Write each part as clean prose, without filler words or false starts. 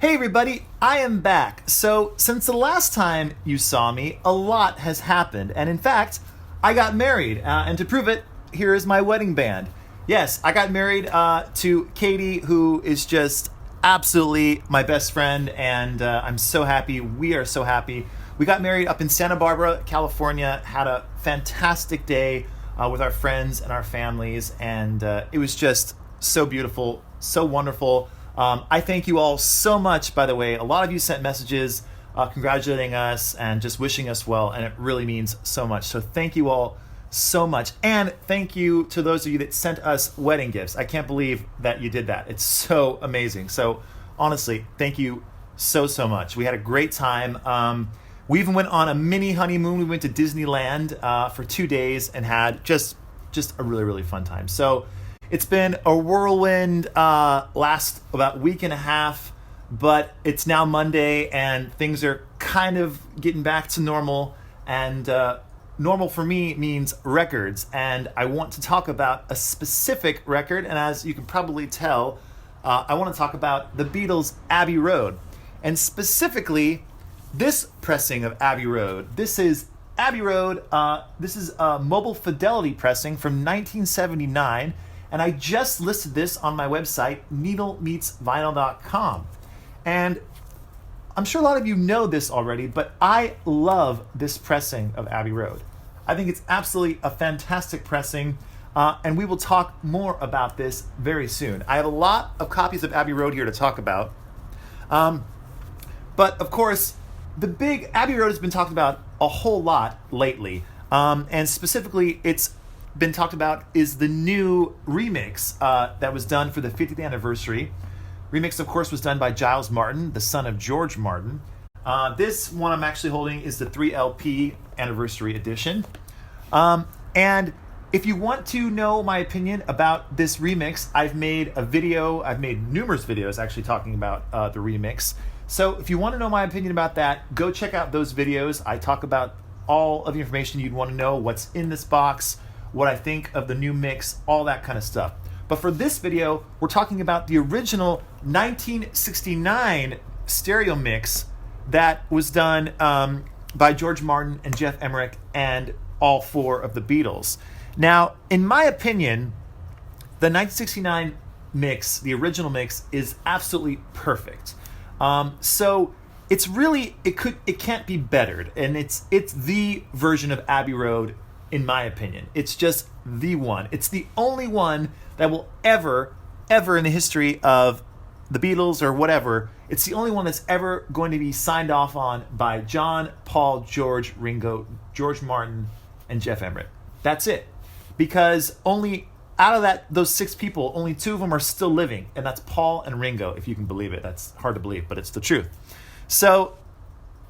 Hey everybody, I am back. So, since the last time you saw me, a lot has happened. And in fact, I got married. And to prove it, here is my wedding band. Yes, I got married to Katie, who is just absolutely my best friend. And I'm so happy. We are so happy. We got married up in Santa Barbara, California, had a fantastic day with our friends and our families. And it was just so beautiful, so wonderful. I thank you all so much, by the way. A lot of you sent messages congratulating us and just wishing us well, and it really means so much. So thank you all so much. And thank you to those of you that sent us wedding gifts. I can't believe that you did that. It's so amazing. So honestly, thank you so much. We had a great time. We even went on a mini honeymoon. We went to Disneyland for 2 days and had just a really fun time. So it's been a whirlwind last about week and a half, but it's now Monday and things are kind of getting back to normal. And normal for me means records. And I want to talk about a specific record. And as you can probably tell, I want to talk about the Beatles' Abbey Road. And specifically, this pressing of Abbey Road. This is Abbey Road. This is a Mobile Fidelity pressing from 1979. And I just listed this on my website, needlemeetsvinyl.com. And I'm sure a lot of you know this already, but I love this pressing of Abbey Road. I think it's absolutely a fantastic pressing, and we will talk more about this very soon. I have a lot of copies of Abbey Road here to talk about. But of course, the big Abbey Road has been talked about a whole lot lately. And specifically, it's been talked about is the new remix that was done for the 50th anniversary. Remix, of course, was done by Giles Martin, the son of George Martin. This one I'm actually holding is the 3LP anniversary edition. And if you want to know my opinion about this remix, I've made numerous videos actually talking about the remix. So if you want to know my opinion about that, go check out those videos. I talk about all of the information you'd want to know, what's in this box, what I think of the new mix, all that kind of stuff. But for this video, we're talking about the original 1969 stereo mix that was done by George Martin and Jeff Emerick and all four of the Beatles. Now, in my opinion, the 1969 mix, the original mix, is absolutely perfect. So it's really, it can't be bettered, and it's the version of Abbey Road. In my opinion, it's just the one. It's the only one that will ever in the history of the Beatles or whatever, it's the only one that's ever going to be signed off on by John, Paul, George, Ringo, George Martin, and Jeff Emerick. That's it. Because only out of those six people, only two of them are still living, and that's Paul and Ringo, if you can believe it. That's hard to believe, but it's the truth. So,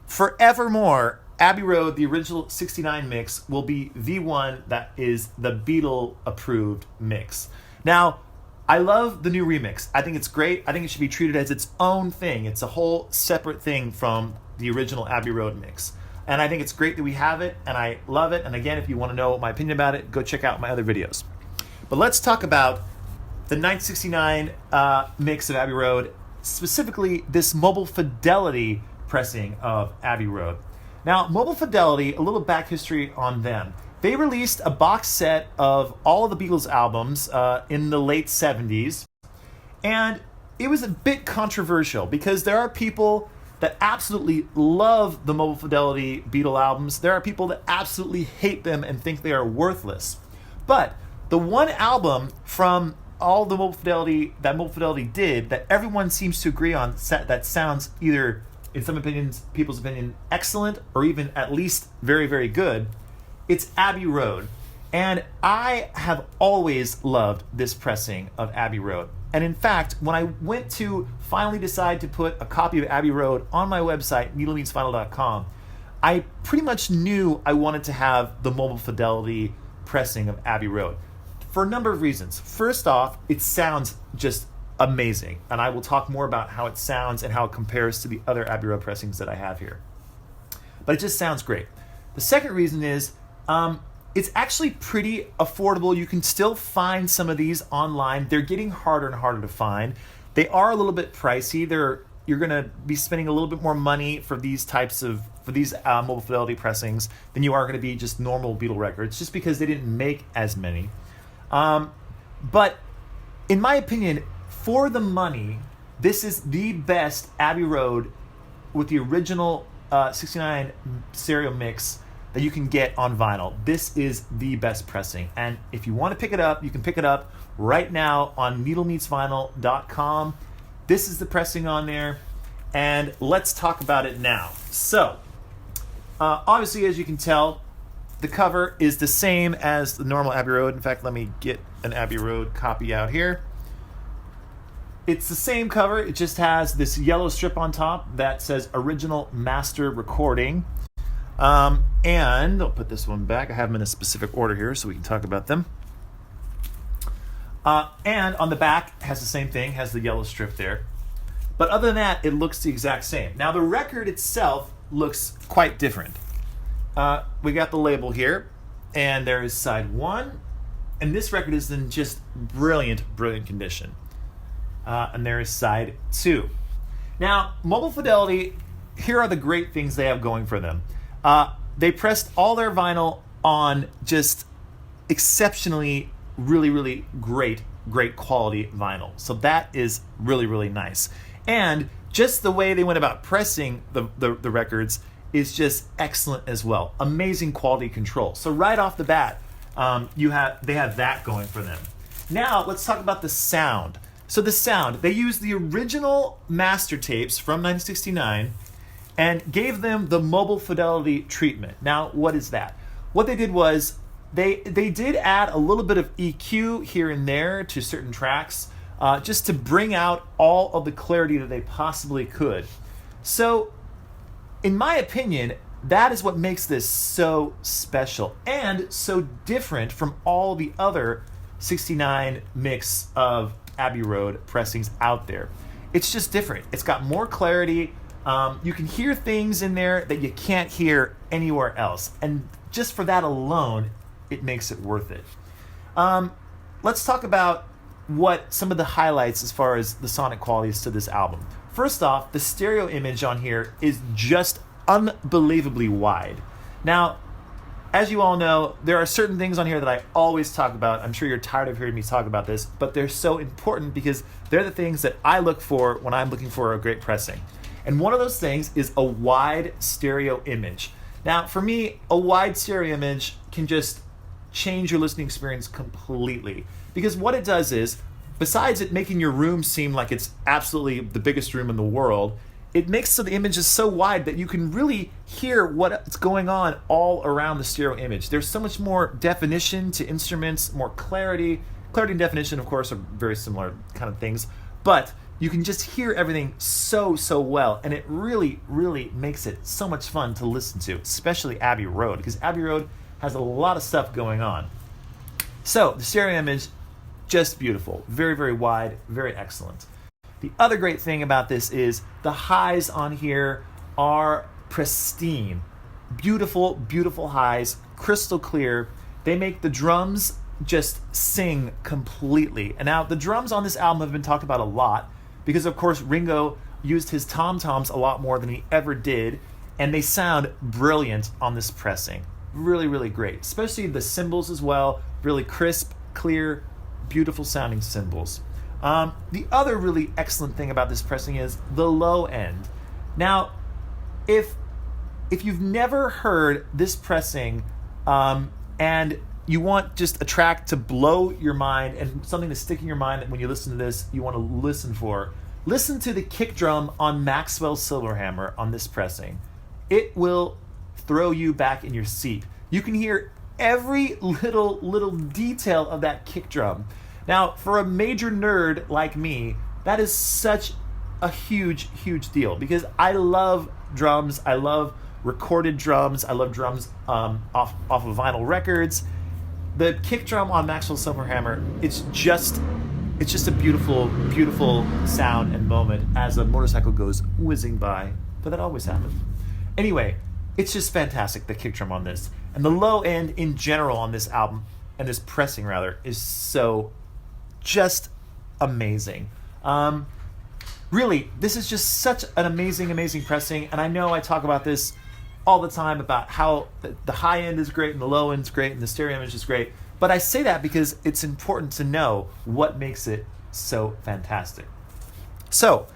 forevermore, Abbey Road, the original 69 mix, will be the one that is the Beatle-approved mix. Now, I love the new remix. I think it's great. I think it should be treated as its own thing. It's a whole separate thing from the original Abbey Road mix. And I think it's great that we have it, and I love it. And again, if you want to know my opinion about it, go check out my other videos. But let's talk about the 1969 mix of Abbey Road, specifically this Mobile Fidelity pressing of Abbey Road. Now, Mobile Fidelity, a little back history on them. They released a box set of all of the Beatles albums in the late 70s. And it was a bit controversial because there are people that absolutely love the Mobile Fidelity Beatle albums. There are people that absolutely hate them and think they are worthless. But the one album from all the Mobile Fidelity did that everyone seems to agree on that sounds either, in some opinions, people's opinion, excellent or even at least very good, it's Abbey Road. And I have always loved this pressing of Abbey Road. And in fact, when I went to finally decide to put a copy of Abbey Road on my website, needlemeetsvinyl.com, I pretty much knew I wanted to have the Mobile Fidelity pressing of Abbey Road for a number of reasons. First off, it sounds just amazing, and I will talk more about how it sounds and how it compares to the other Abbey Road pressings that I have here. But it just sounds great. The second reason is it's actually pretty affordable. You can still find some of these online. They're getting harder and harder to find. They are a little bit pricey. They're you're going to be spending a little bit more money for these mobile fidelity pressings than you are going to be just normal Beatle records, just because they didn't make as many. But in my opinion, for the money, this is the best Abbey Road with the original 69 stereo mix that you can get on vinyl. This is the best pressing. And if you want to pick it up, you can pick it up right now on needlemeetsvinyl.com. This is the pressing on there, and let's talk about it now. So, obviously, as you can tell, the cover is the same as the normal Abbey Road. In fact, let me get an Abbey Road copy out here. It's the same cover. It just has this yellow strip on top that says Original Master Recording. And I'll put this one back. I have them in a specific order here so we can talk about them. And on the back, it has the same thing, has the yellow strip there. But other than that, it looks the exact same. Now, the record itself looks quite different. We got the label here, and there is side 1. And this record is in just brilliant, brilliant condition. And there is side 2. Now, Mobile Fidelity, here are the great things they have going for them. They pressed all their vinyl on just exceptionally, really, really great quality vinyl. So that is really, really nice. And just the way they went about pressing the records is just excellent as well. Amazing quality control. So right off the bat, they have that going for them. Now let's talk about the sound. So the sound, they used the original master tapes from 1969 and gave them the Mobile Fidelity treatment. Now, what is that? What they did was they did add a little bit of EQ here and there to certain tracks, just to bring out all of the clarity that they possibly could. So, in my opinion, that is what makes this so special and so different from all the other 69 mix of Abbey Road pressings out there. It's just different. It's got more clarity. You can hear things in there that you can't hear anywhere else. And just for that alone, it makes it worth it. Let's talk about what some of the highlights as far as the sonic qualities to this album. First off, the stereo image on here is just unbelievably wide. Now, as you all know, there are certain things on here that I always talk about. I'm sure you're tired of hearing me talk about this, but they're so important because they're the things that I look for when I'm looking for a great pressing. And one of those things is a wide stereo image. Now, for me, a wide stereo image can just change your listening experience completely. Because what it does is, besides it making your room seem like it's absolutely the biggest room in the world, it makes so the image is so wide that you can really hear what's going on all around the stereo image. There's so much more definition to instruments, more clarity. Clarity and definition, of course, are very similar kind of things. But you can just hear everything so well, and it really, really makes it so much fun to listen to, especially Abbey Road, because Abbey Road has a lot of stuff going on. So, the stereo image, just beautiful. Very, very wide, very excellent. The other great thing about this is the highs on here are pristine. Beautiful, beautiful highs, crystal clear. They make the drums just sing completely. And now, the drums on this album have been talked about a lot, because of course Ringo used his tom-toms a lot more than he ever did, and they sound brilliant on this pressing. Really, really great. Especially the cymbals as well. Really crisp, clear, beautiful sounding cymbals. The other really excellent thing about this pressing is the low end. Now, if you've never heard this pressing, and you want just a track to blow your mind and something to stick in your mind that when you listen to this, you want to listen to the kick drum on Maxwell's Silverhammer on this pressing. It will throw you back in your seat. You can hear every little detail of that kick drum. Now, for a major nerd like me, that is such a huge deal, because I love drums. I love recorded drums. I love drums off of vinyl records. The kick drum on Maxwell's Silverhammer, it's just a beautiful sound and moment as a motorcycle goes whizzing by. But that always happens. Anyway, it's just fantastic, the kick drum on this. And the low end in general on this album, and this pressing rather, is so just amazing. really, this is just such an amazing pressing, and I know I talk about this all the time about how the high end is great and the low end is great and the stereo image is great, but I say that because it's important to know what makes it so fantastic. So,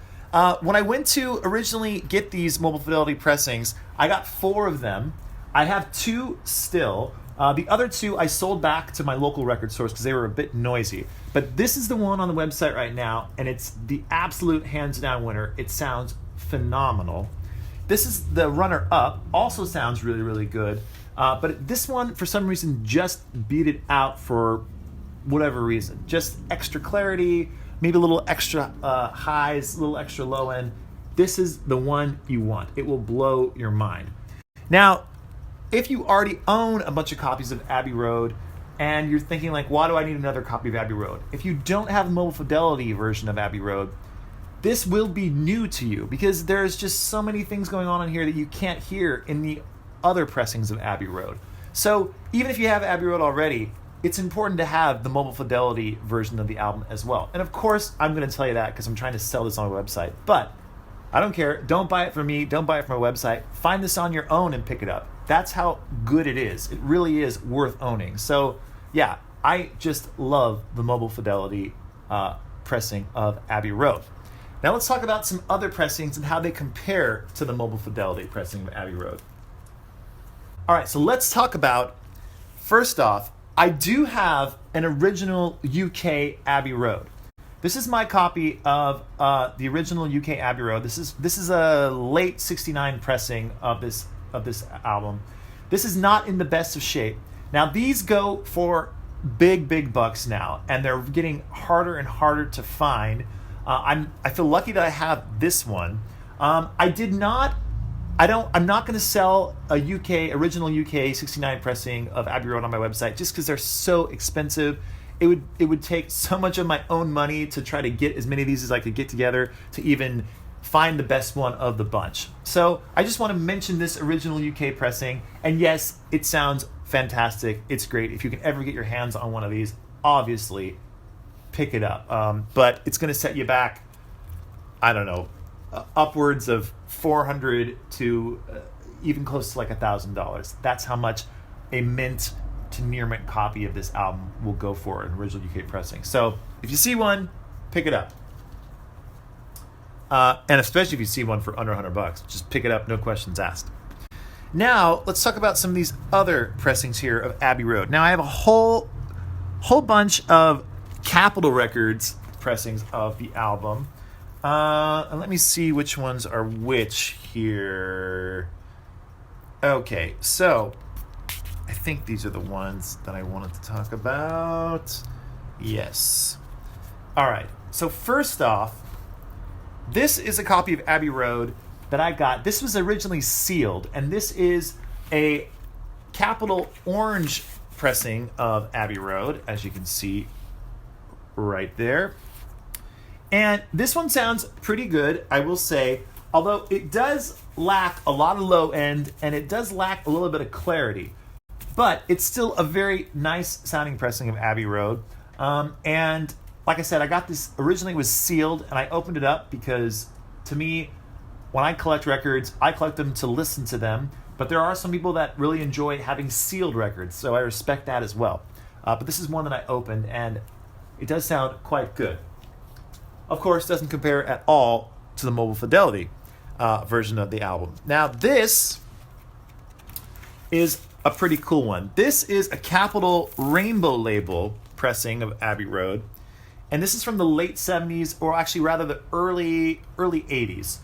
when I went to originally get these mobile fidelity pressings, I got 4 of them. I have 2 still. The other 2 I sold back to my local record stores because they were a bit noisy. But this is the one on the website right now, and it's the absolute hands-down winner. It sounds phenomenal. This is the runner-up, also sounds really good. But this one, for some reason, just beat it out for whatever reason. Just extra clarity, maybe a little extra highs, a little extra low end. This is the one you want. It will blow your mind. Now, if you already own a bunch of copies of Abbey Road and you're thinking like, why do I need another copy of Abbey Road? If you don't have the mobile fidelity version of Abbey Road, this will be new to you because there's just so many things going on in here that you can't hear in the other pressings of Abbey Road. So even if you have Abbey Road already, it's important to have the mobile fidelity version of the album as well. And of course, I'm going to tell you that because I'm trying to sell this on my website. But I don't care. Don't buy it from me. Don't buy it from my website. Find this on your own and pick it up. That's how good it is. It really is worth owning. So yeah, I just love the mobile fidelity pressing of Abbey Road. Now let's talk about some other pressings and how they compare to the mobile fidelity pressing of Abbey Road. All right, so let's talk about, first off, I do have an original UK Abbey Road. This is my copy of the original UK Abbey Road. This is a late '69 pressing of this album. This is not in the best of shape. Now these go for big bucks now, and they're getting harder and harder to find. I feel lucky that I have this one. I'm not going to sell a original UK '69 pressing of Abbey Road on my website just because they're so expensive. It would take so much of my own money to try to get as many of these as I could get together to even find the best one of the bunch. So I just want to mention this original UK pressing, and yes, it sounds fantastic. It's great. If you can ever get your hands on one of these, obviously pick it up. But it's going to set you back, I don't know, upwards of $400 to even close to like $1,000. That's how much a mint to near mint copy of this album will go for an original UK pressing. So if you see one, pick it up. And especially if you see one for under $100, just pick it up, no questions asked. Now let's talk about some of these other pressings here of Abbey Road. Now I have a whole bunch of Capitol Records pressings of the album. And let me see which ones are which here. Okay, so I think these are the ones that I wanted to talk about. Yes. All right, so first off, this is a copy of Abbey Road that I got. This was originally sealed, and this is a Capitol Orange pressing of Abbey Road, as you can see right there. And this one sounds pretty good, I will say, although it does lack a lot of low end and it does lack a little bit of clarity. But it's still a very nice sounding pressing of Abbey Road. And like I said, I got this originally was sealed, and I opened it up because to me, when I collect records, I collect them to listen to them. But there are some people that really enjoy having sealed records, so I respect that as well. But this is one that I opened, and it does sound quite good. Of course, doesn't compare at all to the mobile fidelity version of the album. Now, this is a pretty cool one. This is a Capitol Rainbow label pressing of Abbey Road, and this is from the late 70s, or actually rather the early 80s.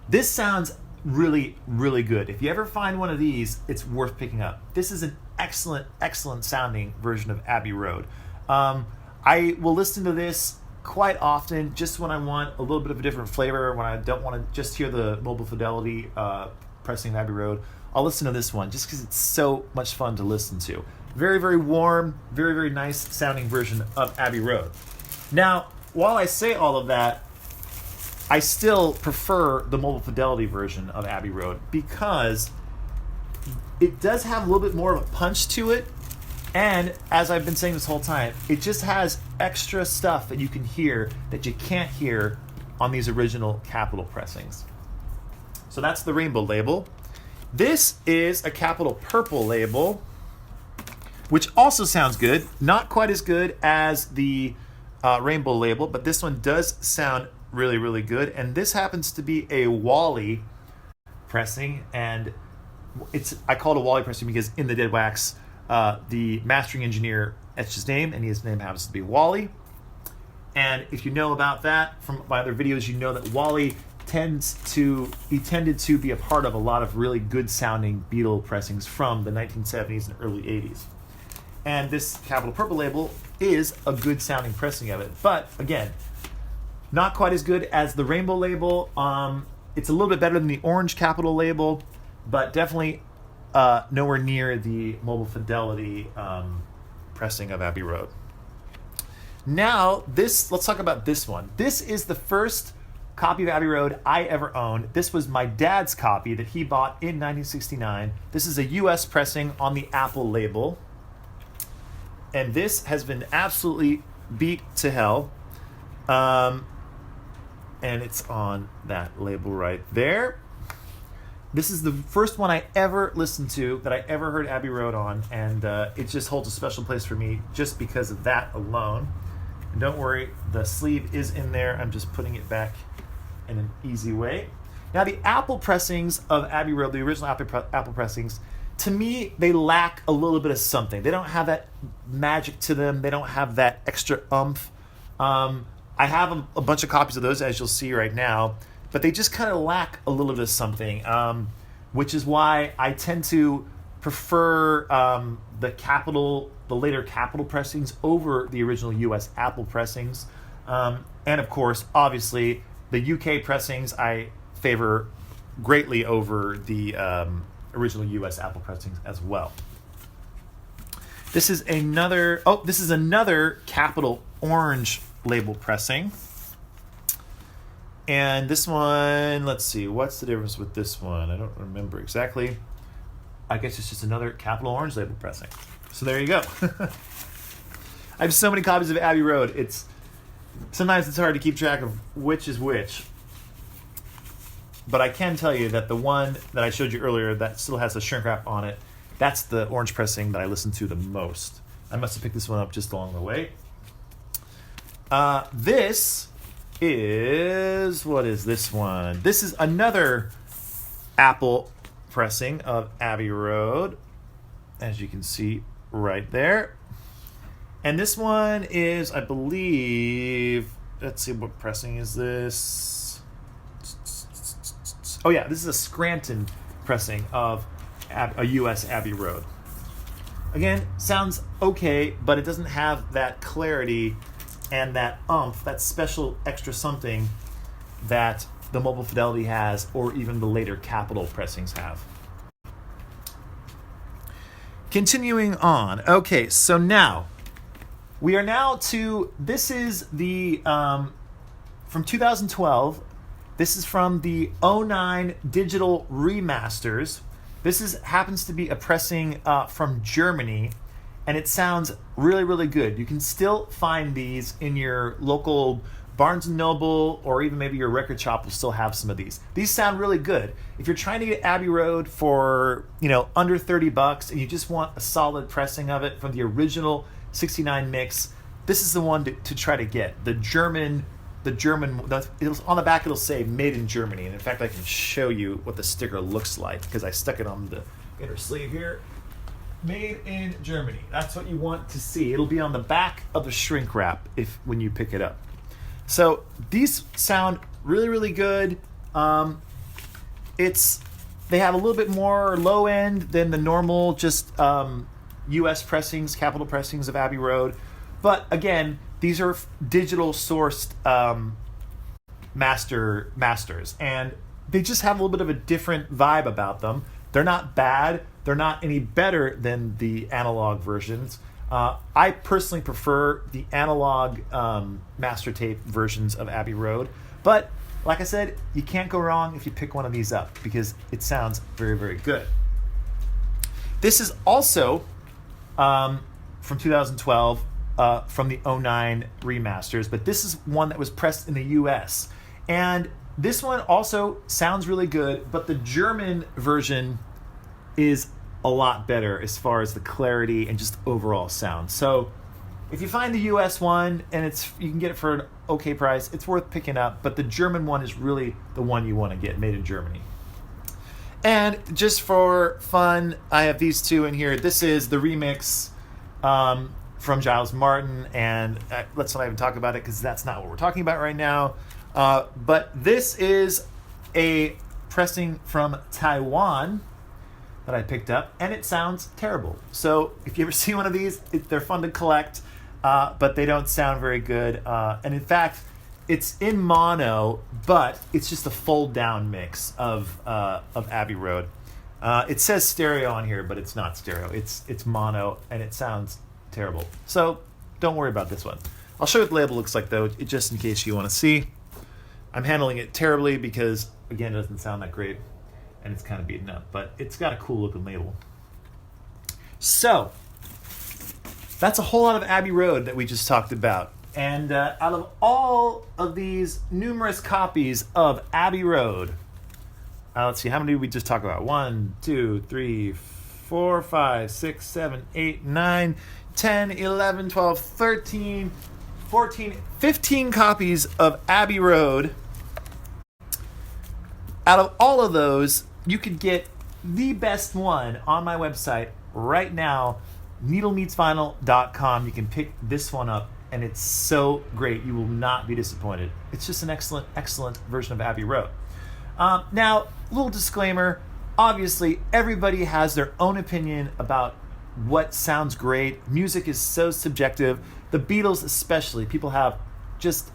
This sounds really good. If you ever find one of these, it's worth picking up. This is an excellent sounding version of Abbey Road. I will listen to this quite often just when I want a little bit of a different flavor, when I don't want to just hear the mobile fidelity pressing of Abbey Road. I'll listen to this one just because it's so much fun to listen to. Very warm, very nice sounding version of Abbey Road. Now, while I say all of that, I still prefer the mobile fidelity version of Abbey Road because it does have a little bit more of a punch to it. And as I've been saying this whole time, it just has extra stuff that you can hear that you can't hear on these original Capitol pressings. So that's the rainbow label. This is a Capitol purple label, which also sounds good. Not quite as good as the rainbow label, but this one does sound really, really good. And this happens to be a Wally pressing, and I call it a Wally pressing because in the Dead Wax, the mastering engineer etched his name, and his name happens to be Wally. And if you know about that from my other videos, you know that Wally tended to be a part of a lot of really good sounding Beatle pressings from the 1970s and early 80s. And this Capitol purple label is a good sounding pressing of it. But again, not quite as good as the rainbow label. It's a little bit better than the orange Capitol label, but definitely nowhere near the Mobile Fidelity pressing of Abbey Road. Now, let's talk about this one. This is the first copy of Abbey Road I ever owned. This was my dad's copy that he bought in 1969. This is a US pressing on the Apple label. And this has been absolutely beat to hell. And it's on that label right there. This is the first one I ever listened to, that I ever heard Abbey Road on, and it just holds a special place for me just because of that alone. And don't worry, the sleeve is in there. I'm just putting it back in an easy way. Now, the Apple pressings of Abbey Road, the original Apple pressings, to me, they lack a little bit of something. They don't have that magic to them. They don't have that extra oomph. I have a bunch of copies of those, as you'll see right now, but they just kind of lack a little bit of something, which is why I tend to prefer the later Capitol pressings over the original US Apple pressings. And of course, obviously, the UK pressings I favor greatly over the original US Apple pressings as well. This is another Capitol orange label pressing. And this one, let's see, what's the difference with this one? I don't remember exactly. I guess it's just another Capitol orange label pressing. So there you go. I have so many copies of Abbey Road. Sometimes it's hard to keep track of which is which. But I can tell you that the one that I showed you earlier that still has the shrink wrap on it, that's the orange pressing that I listen to the most. I must have picked this one up just along the way. What is this one? This is another Apple pressing of Abbey Road, as you can see right there. And this one is, I believe, let's see, what pressing is this? Oh yeah, this is a Scranton pressing of a US Abbey Road. Again, sounds okay, but it doesn't have that clarity and that oomph, that special extra something that the Mobile Fidelity has, or even the later Capitol pressings have. Continuing on. Okay, so now, we are now to, this is the, from 2012, this is from the 09 digital remasters. This happens to be a pressing from Germany, and it sounds really, really good. You can still find these in your local Barnes & Noble, or even maybe your record shop will still have some of these. These sound really good. If you're trying to get Abbey Road for, under $30 and you just want a solid pressing of it from the original 69 mix, this is the one to try to get. On the back it'll say made in Germany, and in fact I can show you what the sticker looks like because I stuck it on the inner sleeve here. Made in Germany. That's what you want to see. It'll be on the back of the shrink wrap when you pick it up. So these sound really, really good. They have a little bit more low end than the normal just US pressings, Capitol pressings of Abbey Road. But again, these are digital sourced masters, and they just have a little bit of a different vibe about them. They're not bad. They're not any better than the analog versions. I personally prefer the analog master tape versions of Abbey Road. But like I said, you can't go wrong if you pick one of these up because it sounds very, very good. This is also from 2012, from the 09 remasters, but this is one that was pressed in the US. And this one also sounds really good, but the German version is a lot better as far as the clarity and just overall sound. So if you find the US one and you can get it for an okay price, it's worth picking up, but the German one is really the one you want to get, made in Germany. And just for fun, I have these two in here. This is the remix from Giles Martin, and let's not even talk about it because that's not what we're talking about right now. But this is a pressing from Taiwan that I picked up, and it sounds terrible. So if you ever see one of these, they're fun to collect, but they don't sound very good. And in fact, it's in mono, but it's just a fold-down mix of Abbey Road. It says stereo on here, but it's not stereo. It's mono, and it sounds terrible. So don't worry about this one. I'll show you what the label looks like, though, just in case you want to see. I'm handling it terribly because, again, it doesn't sound that great, and it's kind of beaten up, but it's got a cool-looking label. So that's a whole lot of Abbey Road that we just talked about. And out of all of these numerous copies of Abbey Road, let's see, how many did we just talk about? 1, 2, 3, 4, 5, 6, 7, 8, 9, 10, 11, 12, 13, 14, 15 copies of Abbey Road. Out of all of those, you could get the best one on my website right now, needlemeetsvinyl.com. You can pick this one up, and it's so great. You will not be disappointed. It's just an excellent, excellent version of Abbey Road. Now, little disclaimer. Obviously, everybody has their own opinion about what sounds great. Music is so subjective. The Beatles especially. People have just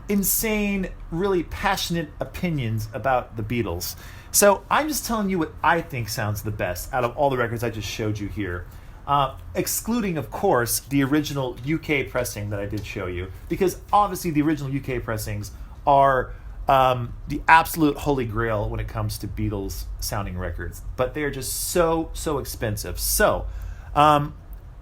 insane, really passionate opinions about the Beatles. So I'm just telling you what I think sounds the best out of all the records I just showed you here. Excluding, of course, the original UK pressing that I did show you, because obviously the original UK pressings are the absolute holy grail when it comes to Beatles sounding records, but they're just so expensive. So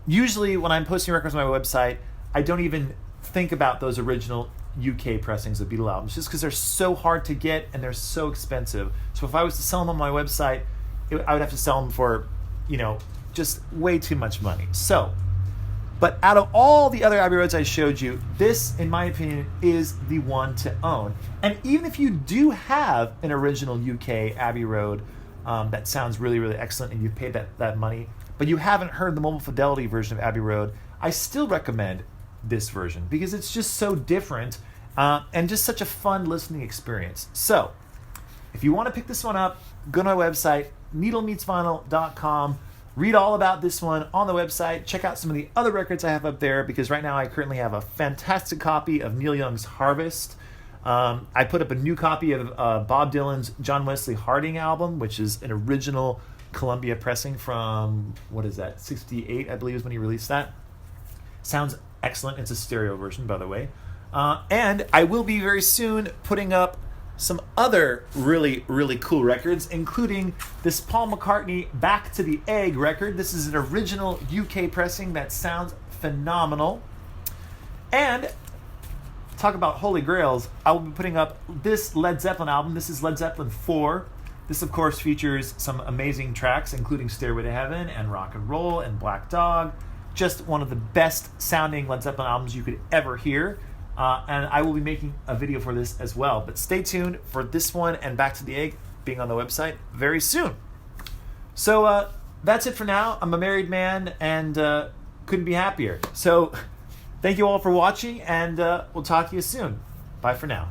usually when I'm posting records on my website, I don't even think about those original UK pressings of Beatle albums, just because they're so hard to get and they're so expensive. So if I was to sell them on my website, I would have to sell them for, just way too much money. So, but out of all the other Abbey Roads I showed you, this, in my opinion, is the one to own. And even if you do have an original UK Abbey Road that sounds really, really excellent and you've paid that money, but you haven't heard the mobile fidelity version of Abbey Road, I still recommend this version because it's just so different and just such a fun listening experience. So, if you want to pick this one up, go to my website, needlemeetsvinyl.com. Read all about this one on the website. Check out some of the other records I have up there because right now I currently have a fantastic copy of Neil Young's Harvest. I put up a new copy of Bob Dylan's John Wesley Harding album, which is an original Columbia pressing from, 68, I believe is when he released that. Sounds excellent. It's a stereo version, by the way. And I will be very soon putting up some other really, really cool records, including this Paul McCartney Back to the Egg record. This is an original UK pressing that sounds phenomenal. And talk about holy grails, I will be putting up this Led Zeppelin album. This is Led Zeppelin 4. This, of course, features some amazing tracks, including Stairway to Heaven and Rock and Roll and Black Dog. Just one of the best sounding Led Zeppelin albums you could ever hear. And I will be making a video for this as well. But stay tuned for this one and Back to the Egg being on the website very soon. So that's it for now. I'm a married man and couldn't be happier. So thank you all for watching, and we'll talk to you soon. Bye for now.